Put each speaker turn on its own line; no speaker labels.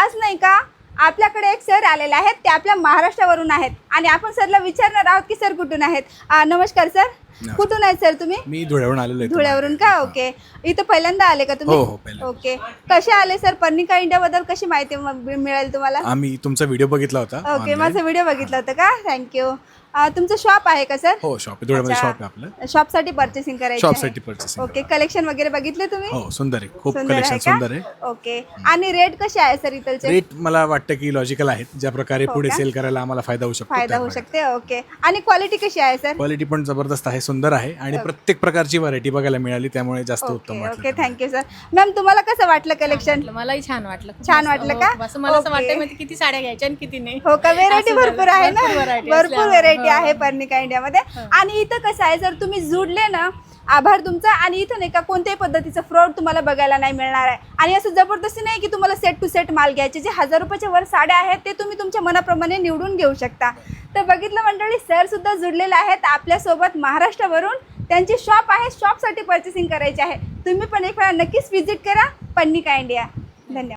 आज नाही का आपल्याकडे एक सर आलेले आहेत, ते आपल्या महाराष्ट्रावरून आहेत आणि आपण सरला विचारणार आहोत की सर कुठून आहेत. नमस्कार सर, कुठून आहेत सर तुम्ही?
मी धुळ्यावरून आलेलो आहे.
धुळ्यावरून का? ओके. इथं पहिल्यांदा आले का तुम्ही?
हो, हो, पहिल्यांदा.
ओके. कसे आले सर? पर्निका इंडिया बद्दल कशी माहिती मिळेल तुम्हाला?
आम्ही तुमचा व्हिडिओ बघितला होता.
Okay,
online.
माझा व्हिडिओ बघितला होता का? थँक्यू. तुमचं शॉप आहे का सर?
हो, शॉप धुळ्यामध्ये शॉप आहे आपलं.
शॉपसाठी पर्चेसिंग करायची आहे?
शॉपसाठी पर्चेसिंग.
ओके. कलेक्शन वगैरे बघितले तुम्ही?
हो, सुंदर आहे. खूप
सुंदर
कलेक्शन
आहे का?
सुंदर आहे.
ओके. आणि रेट कसे आहे सर इथलचे?
रेट मला वाटतं की लॉजिकल आहेत. ज्या प्रकारे
हो
पुढे
का?
सेल करायला आम्हाला फायदा होऊ शकतो.
फायदा होऊ शकते. ओके. आणि क्वालिटी कशी आहे सर?
क्वालिटी पण जबरदस्त आहे, सुंदर आहे आणि प्रत्येक प्रकारची व्हरायटी बघायला मिळाली, त्यामुळे जास्त उत्तम
ओके.
वाटलं.
Okay, thank you sir. मॅम, तुम्हाला कसं वाटलं कलेक्शन?
मलाही छान वाटलं.
छान वाटलं का?
असं मला असं
ओके.
वाटतं म्हणजे किती साड्या घ्यायच्या आणि किती नाही.
हो का? व्हेरायटी
असं
भरपूर आहे ना,
भरपूर variety
भरपूर
असल्यामुळे.
व्हेरायटी
हो.
आहे पर्निका इंडियामध्ये. आणि इथं कसं आहे, जर तुम्ही जुडले ना, आभार तुमचा. आणि इथं नाही का कोणत्याही पद्धतीचं फ्रॉड तुम्हाला बघायला नाही मिळणार आहे. आणि असं जबरदस्ती नाही की तुम्हाला सेट टू सेट माल घ्यायचे. जे 1000 रुपयाच्या वर साड्या आहेत ते तुम्ही तुमच्या मनाप्रमाणे निवडून घेऊ शकता. तर बघितलं मंडळी, सर सुद्धा जुडलेले आहेत आपल्यासोबत महाराष्ट्रावरून. त्यांची शॉप आहे, शॉपसाठी पर्चेसिंग करायची आहे. तुम्ही पण एक वेळा नक्कीच व्हिजिट करा पर्निका इंडिया. धन्यवाद.